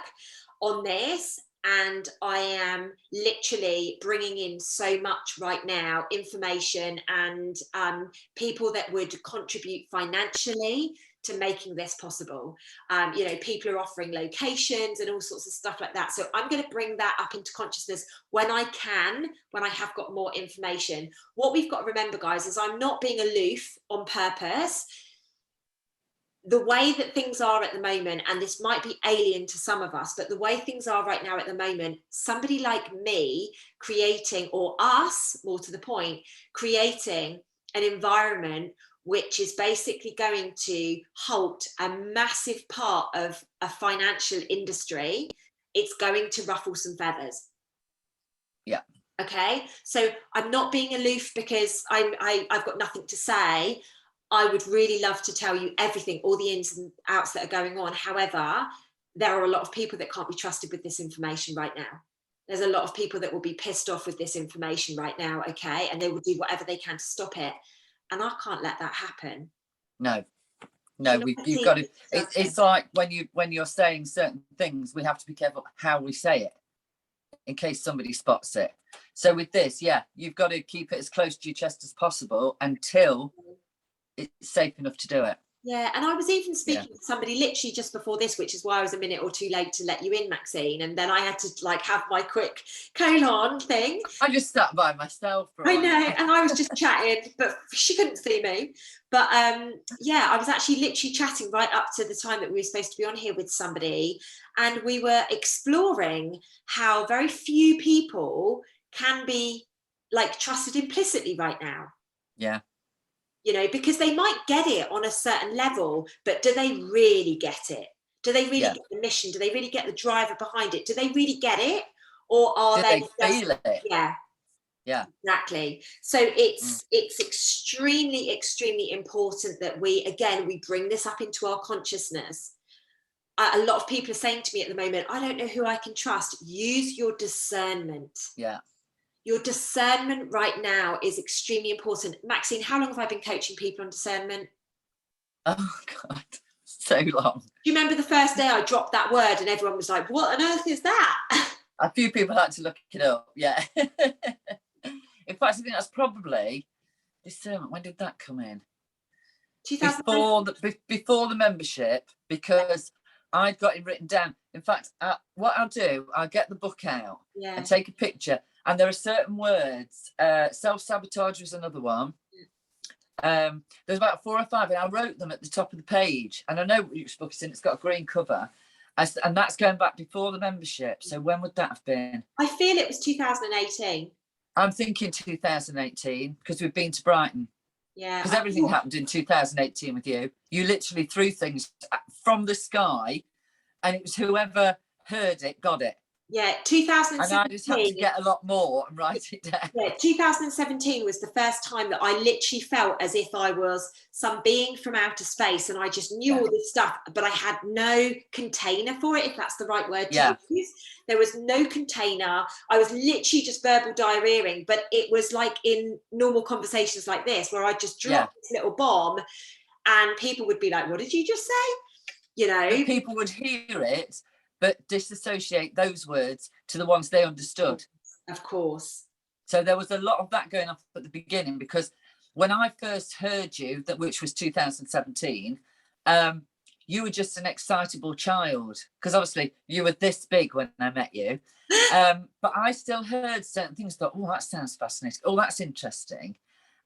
on this, and I am literally bringing in so much right now, information and people that would contribute financially to making this possible. You know, people are offering locations and all sorts of stuff like that. So I'm going to bring that up into consciousness when I have got more information. What we've got to remember, guys, is I'm not being aloof on purpose. The way that things are at the moment, and this might be alien to some of us, but the way things are right now at the moment, somebody like me creating, or us, more to the point, creating an environment which is basically going to halt a massive part of a financial industry, it's going to ruffle some feathers. Yeah. Okay. So I'm not being aloof because I've got nothing to say. I would really love to tell you everything, all the ins and outs that are going on. However, there are a lot of people that can't be trusted with this information right now. There's a lot of people that will be pissed off with this information right now. Okay. And they will do whatever they can to stop it. And I can't let that happen. No, you've got to. It's like when you're saying certain things, we have to be careful how we say it, in case somebody spots it. So with this, you've got to keep it as close to your chest as possible until it's safe enough to do it. Yeah, and I was even speaking to somebody literally just before this, which is why I was a minute or 2 late to let you in, Maxine. And then I had to like have my quick colon thing. I just sat by myself. I know, and I was just chatting, but she couldn't see me. But I was actually literally chatting right up to the time that we were supposed to be on here with somebody. And we were exploring how very few people can be like trusted implicitly right now. Yeah. You know, because they might get it on a certain level, but do they really get it? Do they really get the mission? Do they really get the driver behind it? Do they really get it? Or are they feel it? Yeah, exactly. So it's extremely, extremely important that we bring this up into our consciousness. a lot of people are saying to me at the moment, I don't know who I can trust. Use your discernment. Yeah. Your discernment right now is extremely important. Maxine, how long have I been coaching people on discernment? Oh God, so long. Do you remember the first day I dropped that word and everyone was like, what on earth is that? A few people had to look it up, yeah. In fact, I think that's probably discernment. When did that come in? 2019. Before the membership, because I'd got it written down. In fact, what I'll do, I'll get the book out and take a picture. And there are certain words. Self-sabotage was another one. There's about 4 or 5, and I wrote them at the top of the page. And I know which book it's in. It's got a green cover. And that's going back before the membership. So when would that have been? I feel it was 2018. I'm thinking 2018, because we've been to Brighton. Yeah. Because everything happened in 2018 with you. You literally threw things from the sky, and it was whoever heard it got it. Yeah, 2017. And I just had to get a lot more and write it down. Yeah, 2017 was the first time that I literally felt as if I was some being from outer space, and I just knew all this stuff, but I had no container for it, if that's the right word to use. There was no container. I was literally just verbal diarrheaing, but it was like in normal conversations like this, where I just dropped this little bomb and people would be like, what did you just say? You know, but people would hear it, but disassociate those words to the ones they understood. Of course. So there was a lot of that going on at the beginning, because when I first heard you, which was 2017, you were just an excitable child, because obviously you were this big when I met you. But I still heard certain things, thought, oh, that sounds fascinating. Oh, that's interesting.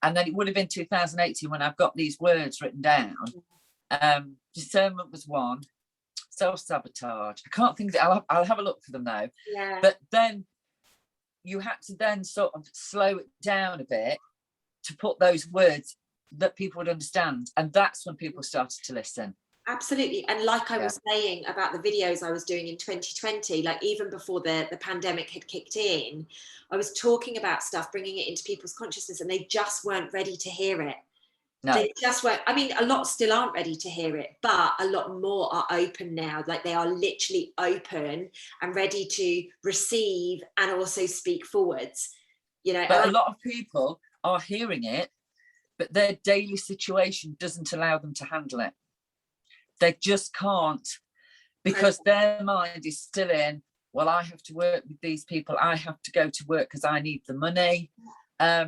And then it would have been 2018 when I've got these words written down. Discernment was one. Self-sabotage. I can't think that. I'll have a look for them now. Yeah. But then you had to then sort of slow it down a bit to put those words that people would understand. And that's when people started to listen. Absolutely. And like I was saying about the videos I was doing in 2020, like even before the pandemic had kicked in, I was talking about stuff, bringing it into people's consciousness, and they just weren't ready to hear it. No. They just weren't. I mean, a lot still aren't ready to hear it, but a lot more are open now. Like they are literally open and ready to receive and also speak forwards. You know, but a lot of people are hearing it, but their daily situation doesn't allow them to handle it. They just can't, because their mind is still in, well, I have to work with these people. I have to go to work because I need the money. I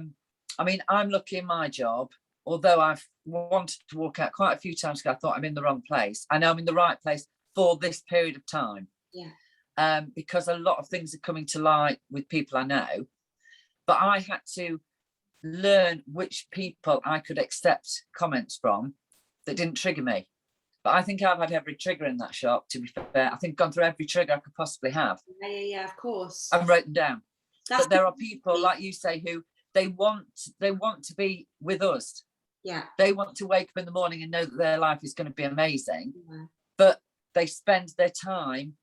mean, I'm lucky in my job. Although I've wanted to walk out quite a few times because I thought I'm in the wrong place. I know I'm in the right place for this period of time. Yeah. Because a lot of things are coming to light with people I know. But I had to learn which people I could accept comments from that didn't trigger me. But I think I've had every trigger in that shop, to be fair. I think I've gone through every trigger I could possibly have. Yeah, of course. I've written down. But there are people, like you say, who they want to be with us. Yeah. They want to wake up in the morning and know that their life is going to be amazing, but they spend their time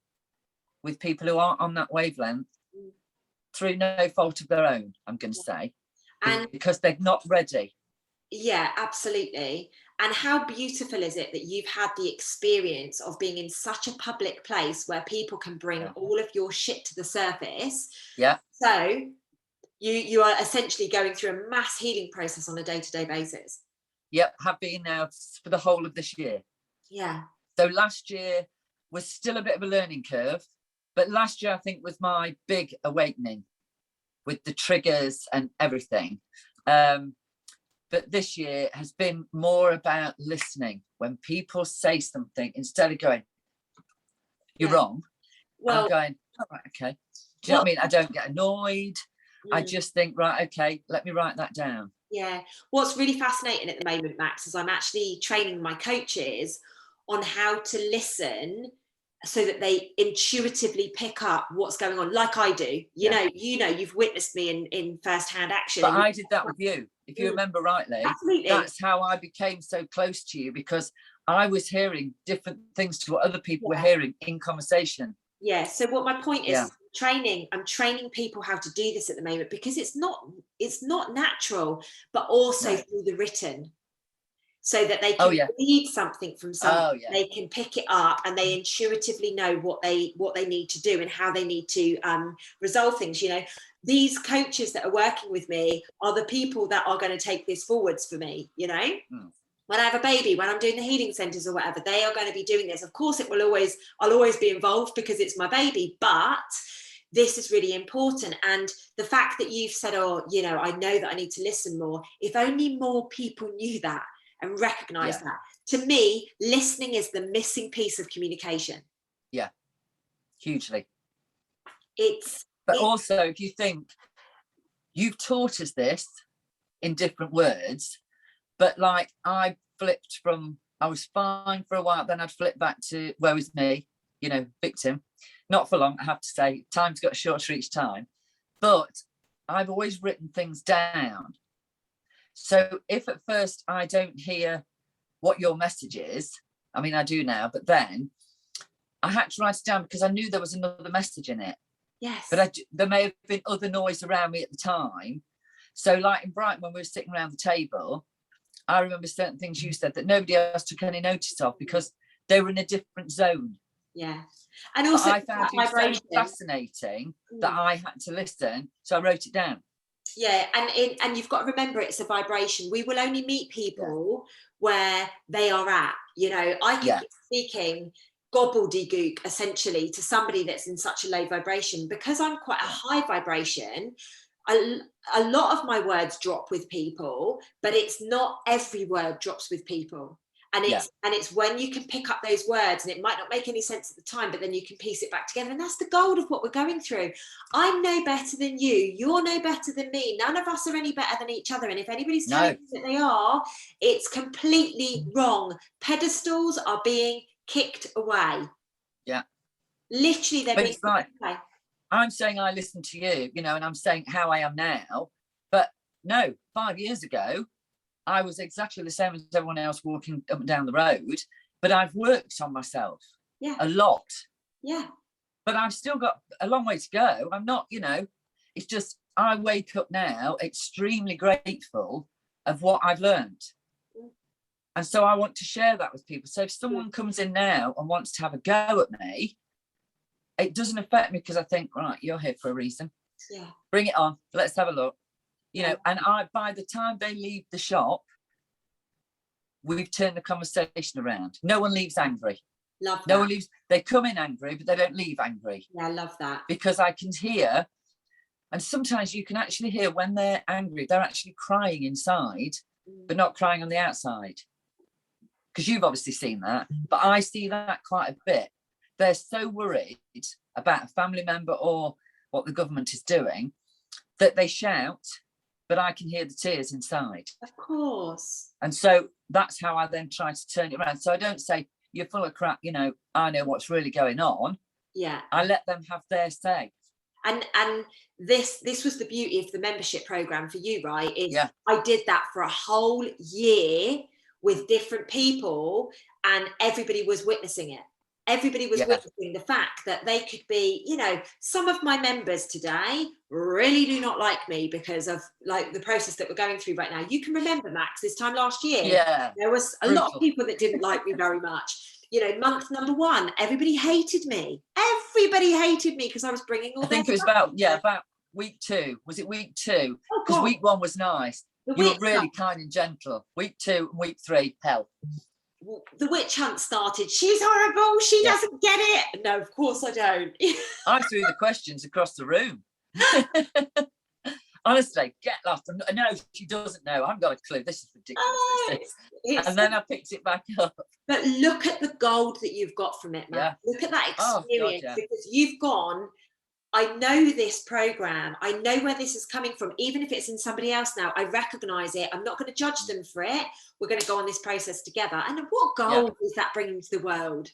with people who aren't on that wavelength through no fault of their own, I'm going to say, and because they're not ready. Yeah, absolutely. And how beautiful is it that you've had the experience of being in such a public place where people can bring all of your shit to the surface? Yeah. So you are essentially going through a mass healing process on a day-to-day basis. Yep, have been now for the whole of this year. Yeah. So last year was still a bit of a learning curve, but last year I think was my big awakening with the triggers and everything. But this year has been more about listening. When people say something, instead of going, you're wrong, I'm going, all right, okay. Do you know what I mean? I don't get annoyed. I just think, right, okay, let me write that down. Yeah. What's really fascinating at the moment, Max, is I'm actually training my coaches on how to listen so that they intuitively pick up what's going on, like I do. You know, you've witnessed me in first-hand action. But I did that with you, if you remember rightly. Absolutely. That's how I became so close to you, because I was hearing different things to what other people were hearing in conversation. Yeah. So what my point is, I'm training people how to do this at the moment, because it's not natural, but also through the written. so that they Oh, can yeah. read something from someone. Oh, yeah. They can pick it up and they intuitively know what they need to do and how they need to resolve things. You know, these coaches that are working with me are the people that are going to take this forwards for me, you know. When I have a baby, when I'm doing the healing centers or whatever, they are going to be doing this. Of course, I'll always be involved because it's my baby, but this is really important. And the fact that you've said, oh, you know, I know that I need to listen more. If only more people knew that and recognize that. To me, listening is the missing piece of communication. Yeah, hugely. But also, if you think you've taught us this in different words, but like I flipped from, I was fine for a while, then I'd flip back to woe is me, you know, victim. Not for long, I have to say, time's got shorter each time, but I've always written things down. So if at first I don't hear what your message is, I mean, I do now, but then I had to write it down because I knew there was another message in it. Yes. But there may have been other noise around me at the time. So like in Brighton, when we were sitting around the table, I remember certain things you said that nobody else took any notice of because they were in a different zone. Yeah. And also but I found you so fascinating that I had to listen. So I wrote it down. Yeah, and you've got to remember it's a vibration. We will only meet people where they are at. You know, I could be speaking gobbledygook essentially to somebody that's in such a low vibration. Because I'm quite a high vibration, a lot of my words drop with people, but it's not every word drops with people. And it's when you can pick up those words, and it might not make any sense at the time, but then you can piece it back together. And that's the gold of what we're going through. I'm no better than you. You're no better than me. None of us are any better than each other. And if anybody's telling you that they are, it's completely wrong. Pedestals are being kicked away. Yeah. Literally, they're being kicked away. I'm saying I listen to you, you know, and I'm saying how I am now. But no, 5 years ago, I was exactly the same as everyone else walking up and down the road, but I've worked on myself a lot. Yeah. But I've still got a long way to go. I'm not, you know, it's just I wake up now extremely grateful of what I've learned. And so I want to share that with people. So if someone comes in now and wants to have a go at me, it doesn't affect me because I think, right, you're here for a reason. Yeah. Bring it on. Let's have a look. You know, and by the time they leave the shop, we've turned the conversation around. No one leaves angry. Love that. No one leaves. They come in angry, but they don't leave angry. Yeah, I love that. Because I can hear, and sometimes you can actually hear when they're angry, they're actually crying inside, but not crying on the outside. Because you've obviously seen that, but I see that quite a bit. They're so worried about a family member or what the government is doing that they shout, but I can hear the tears inside. Of course. And so that's how I then try to turn it around. So I don't say, you're full of crap, you know, I know what's really going on. Yeah. I let them have their say. And this was the beauty of the membership program for you, right? I did that for a whole year with different people, and everybody was witnessing it. Everybody was witnessing the fact that they could be, you know, some of my members today really do not like me because of like the process that we're going through right now. You can remember, Max, this time last year, there was a lot of people that didn't like me very much. You know, month number 1, everybody hated me. Everybody hated me because I was bringing all. I think it was about week 2. Was it week 2? Because week 1 was nice. You were really kind and gentle. Week 2 and week 3, hell. The witch hunt started. She's horrible. She doesn't get it. No, of course I don't. I threw the questions across the room. Honestly, get lost. No, she doesn't know. I haven't got a clue. This is ridiculous. And then I picked it back up. But look at the gold that you've got from it, man. Look at that experience because you've gone, I know this program. I know where this is coming from. Even if it's in somebody else now, I recognize it. I'm not going to judge them for it. We're going to go on this process together. And what gold is that bringing to the world?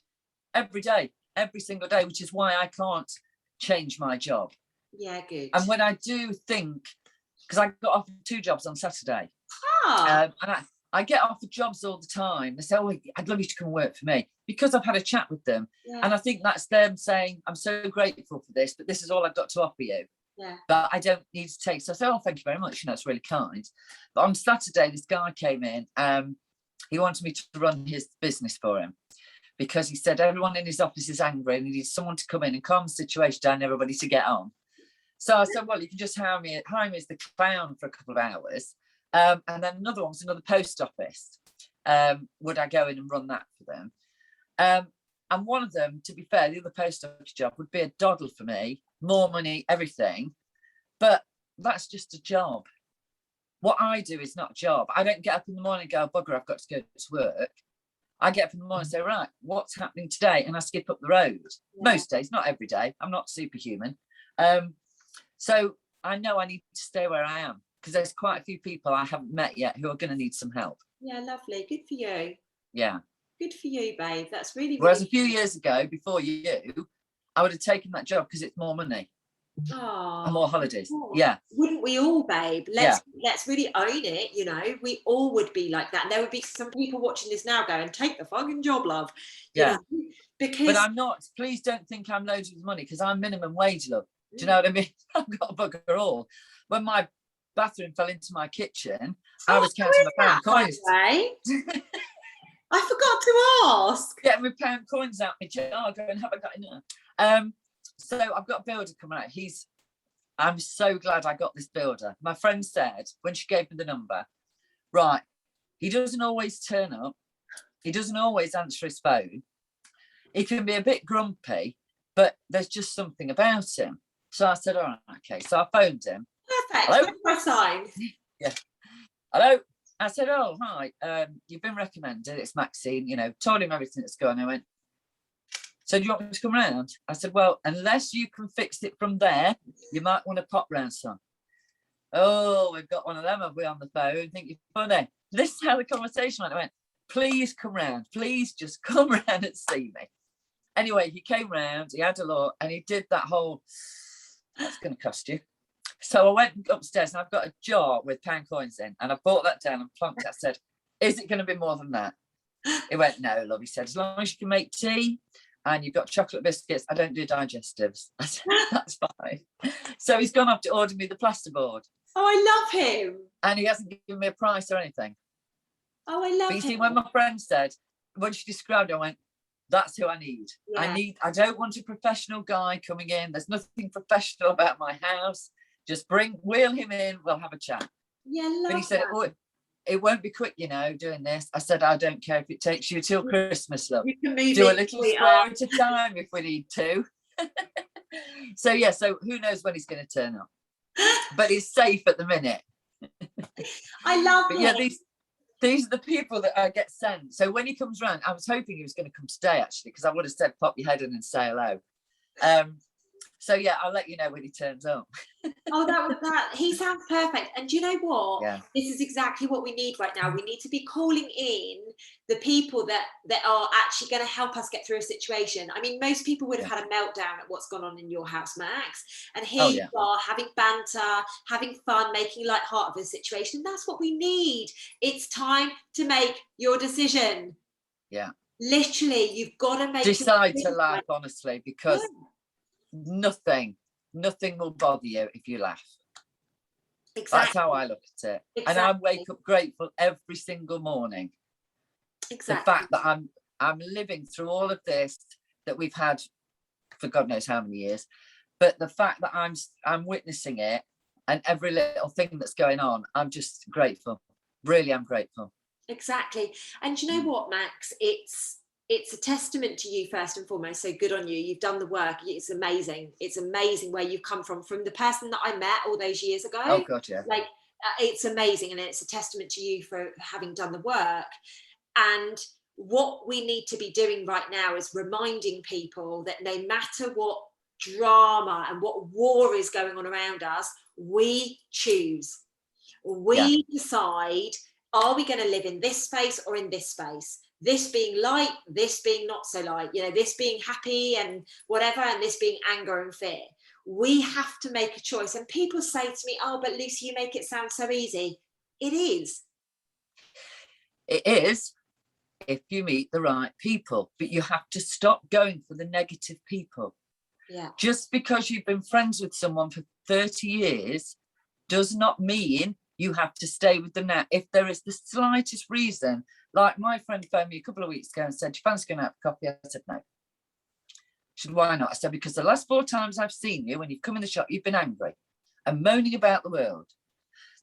Every day, every single day, which is why I can't change my job. Yeah, good. And when I do think, because I got offered 2 jobs on Saturday. And I get offered jobs all the time. They say, oh, I'd love you to come and work for me, because I've had a chat with them. Yeah. And I think that's them saying, I'm so grateful for this, but this is all I've got to offer you. Yeah. But I don't need to take. So I say, oh, thank you very much. You know, it's really kind. But on Saturday, this guy came in. he wanted me to run his business for him, because he said everyone in his office is angry and he needs someone to come in and calm the situation down and everybody to get on. So I said, well, you can just hire me as the clown for a couple of hours. And then another one was another post office. Would I go in and run that for them? And one of them, to be fair, the other post office job would be a doddle for me, more money, everything. But that's just a job. What I do is not a job. I don't get up in the morning and go, bugger, I've got to go to work. I get up in the morning and say, right, what's happening today? And I skip up the road. Yeah. Most days, not every day. I'm not superhuman. So I know I need to stay where I am, because there's quite a few people I haven't met yet who are going to need some help. Yeah, lovely. Good for you. Yeah. Good for you, babe. That's really, Whereas a few years ago, before you, I would have taken that job because it's more money. Oh, and more holidays. Yeah. Wouldn't we all, babe? Let's really own it, you know. We all would be like that. And there would be some people watching this now going, take the fucking job, love. You know? Because but I'm not, please don't think I'm loads of money, because I'm minimum wage, love. Do you know what I mean? I've got a bugger all. When my bathroom fell into my kitchen, I was counting my pound coins. I forgot to ask. Getting my pound coins out my jar, going, have I got enough? So I've got a builder coming out. I'm so glad I got this builder. My friend said, when she gave me the number, right, he doesn't always turn up. He doesn't always answer his phone. He can be a bit grumpy, but there's just something about him. So I said, all right, okay. So I phoned him. Perfect. Hello? My sign. Yeah. Hello. I said, oh, hi. You've been recommended. It's Maxine. You know, told him everything that's going on. I went, so do you want me to come round? I said, well, unless you can fix it from there, you might want to pop round some. Oh, we've got one of them, have we, on the phone? Think you're funny. This is how the conversation went. I went, please come round. Please just come round and see me. Anyway, he came round, he had a look, and he did that whole, that's going to cost you. So I went upstairs and I've got a jar with pound coins in, and I brought that down and plunked it. I said, is it going to be more than that? He went, no, love. He said, as long as you can make tea and you've got chocolate biscuits, I don't do digestives. I said, that's fine. So he's gone off to order me the plasterboard. Oh, I love him. And he hasn't given me a price or anything. Oh, I love him. But you see, when my friend said, when she described it, I went, that's who I need. Yeah. I don't want a professional guy coming in. There's nothing professional about my house. Just wheel him in, we'll have a chat. Yeah, love But he said, oh, it won't be quick, you know, doing this. I said, I don't care if it takes you till Christmas, love. You can move do a little square at a time if we need to. So yeah, so who knows when he's going to turn up. But he's safe at the minute. I love it. Yeah, these are the people that I get sent. So when he comes round, I was hoping he was going to come today, actually, because I would have said, pop your head in and say hello. So yeah, I'll let you know when he turns up. Oh, that he sounds perfect. And do you know what? Yeah. This is exactly what we need right now. We need to be calling in the people that are actually going to help us get through a situation. I mean, most people would have had a meltdown at what's gone on in your house, Max. And here you are having banter, having fun, making light heart of a situation. That's what we need. It's time to make your decision. Yeah. Literally, you've got to make decide to laugh, honestly, because nothing will bother you if you laugh. Exactly. That's how I look at it. Exactly. And I wake up grateful every single morning. Exactly. The fact that I'm living through all of this that we've had for God knows how many years, but the fact that I'm witnessing it and every little thing that's going on, I'm just grateful. Really, I'm grateful. Exactly. And you know what, Max? It's a testament to you first and foremost. So good on you. You've done the work. It's amazing. It's amazing where you've come from the person that I met all those years ago. Oh God, yeah. Like it's amazing, and it's a testament to you for having done the work. And what we need to be doing right now is reminding people that no matter what drama and what war is going on around us, we choose. We decide, are we going to live in this space or in this space? This being light, this being not so light, you know, this being happy and whatever, and this being anger and fear. We have to make a choice. And people say to me, oh, but Lucy, you make it sound so easy. It is. It is if you meet the right people, but you have to stop going for the negative people. Yeah. Just because you've been friends with someone for 30 years does not mean you have to stay with them now. If there is the slightest reason Like my friend phoned me a couple of weeks ago and said, "Do you fancy going out for coffee?" I said, "No." She said, "Why not?" I said, "Because the last 4 times I've seen you, when you've come in the shop, you've been angry and moaning about the world.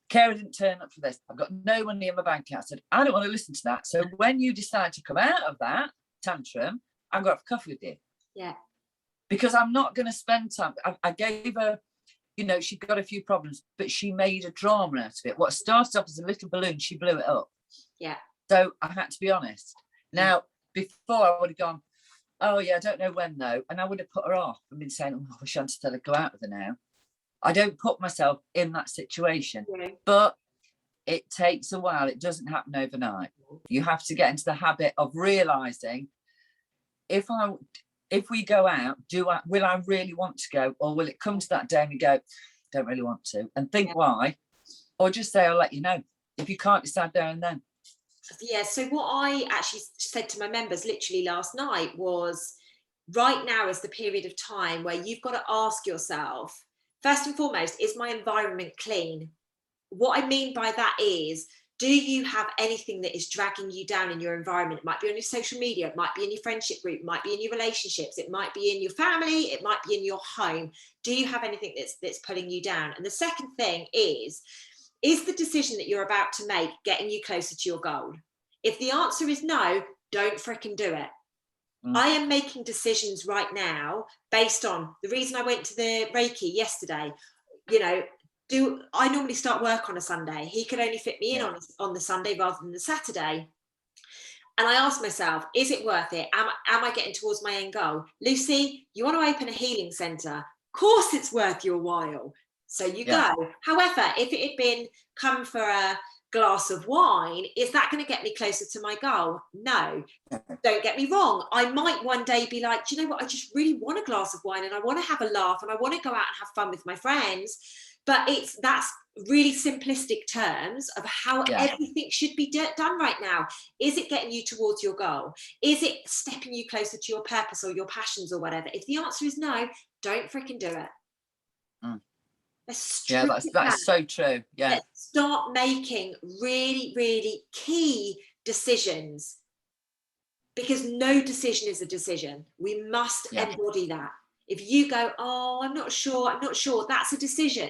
Kara didn't turn up for this. I've got no money in my bank account." I said, "I don't want to listen to that. So when you decide to come out of that tantrum, I'm going to have coffee with you." Yeah. Because I'm not going to spend time. I gave her, she got a few problems, but she made a drama out of it. What started off as a little balloon, she blew it up. Yeah. So I had to be honest. Now, before I would have gone, "Oh yeah, I don't know when though," and I would have put her off and been saying, "Oh, I wish I'd still go out with her now." I don't put myself in that situation, but it takes a while. It doesn't happen overnight. You have to get into the habit of realizing, if we go out, will I really want to go, or will it come to that day and we go, "Don't really want to," and think why, or just say, "I'll let you know," if you can't decide there and then. Yeah, so what I actually said to my members literally last night was, right now is the period of time where you've got to ask yourself, first and foremost, is my environment clean? What I mean by that is, do you have anything that is dragging you down in your environment? It might be on your social media, it might be in your friendship group, it might be in your relationships, it might be in your family, it might be in your home. Do you have anything that's pulling you down? And the second thing is the decision that you're about to make getting you closer to your goal? If the answer is no, don't fricking do it. I am making decisions right now based on the reason I went to the Reiki yesterday. I normally start work on a Sunday. He could only fit me in on the Sunday rather than the Saturday. And I asked myself, is it worth it? Am I getting towards my end goal? Lucy, you want to open a healing centre? Of course it's worth your while. So you go. However, if it had been come for a glass of wine, is that going to get me closer to my goal? No. Don't get me wrong. I might one day be like, do you know what? I just really want a glass of wine and I want to have a laugh and I want to go out and have fun with my friends. But that's really simplistic terms of how everything should be done right now. Is it getting you towards your goal? Is it stepping you closer to your purpose or your passions or whatever? If the answer is no, don't freaking do it. That's so true. Yeah. Let's start making really, really key decisions, because no decision is a decision. We must embody that. If you go, "Oh, I'm not sure," that's a decision.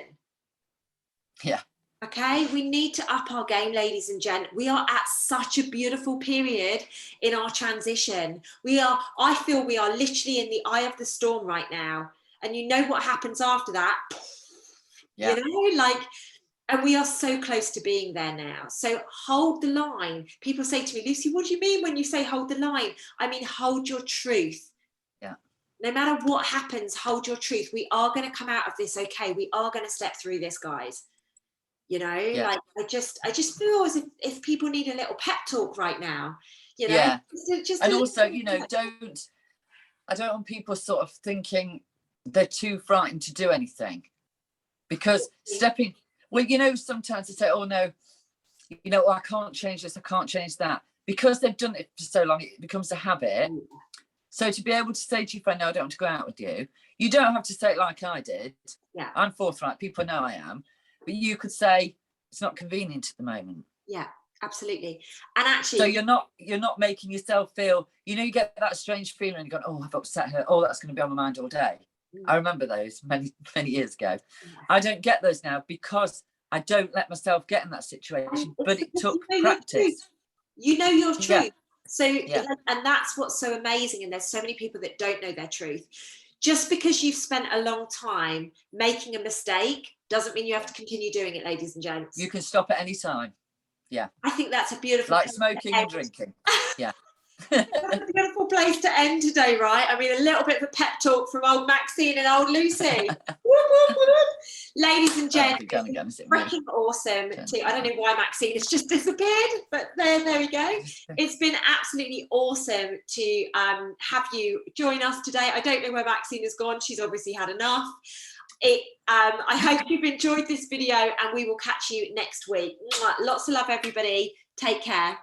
Yeah. Okay, we need to up our game, ladies and gents. We are at such a beautiful period in our transition. I feel we are literally in the eye of the storm right now. And you know what happens after that? And we are so close to being there now. So hold the line. People say to me, "Lucy, what do you mean when you say hold the line?" I mean, hold your truth. Yeah. No matter what happens, hold your truth. We are going to come out of this okay. We are going to step through this, guys. I just feel as if people need a little pep talk right now. And also, I don't want people sort of thinking they're too frightened to do anything, because sometimes they say, "Oh no, I can't change this, I can't change that," because they've done it for so long, it becomes a habit. So to be able to say to your friend, "No, I don't want to go out with you," you don't have to say it like I did. I'm forthright, people know I am, but you could say, "It's not convenient at the moment." Yeah, absolutely. And actually, so you're not making yourself feel, you get that strange feeling and you're going, "Oh, I've upset her. Oh, that's going to be on my mind all day." I remember those many, many years ago. I don't get those now because I don't let myself get in that situation. But it took practice. You know your truth. So, and that's what's so amazing. And there's so many people that don't know their truth. Just because you've spent a long time making a mistake doesn't mean you have to continue doing it, ladies and gents. You can stop at any time. Yeah. I think that's a beautiful, like smoking and drinking. Yeah. That's a beautiful place to end today, right? I mean, a little bit of a pep talk from old Maxine and old Lucy. Ladies and gents, it's freaking awesome. I don't know why Maxine has just disappeared, but there we go. It's been absolutely awesome to have you join us today. I don't know where Maxine has gone. She's obviously had enough. I hope you've enjoyed this video, and we will catch you next week. Lots of love, everybody. Take care.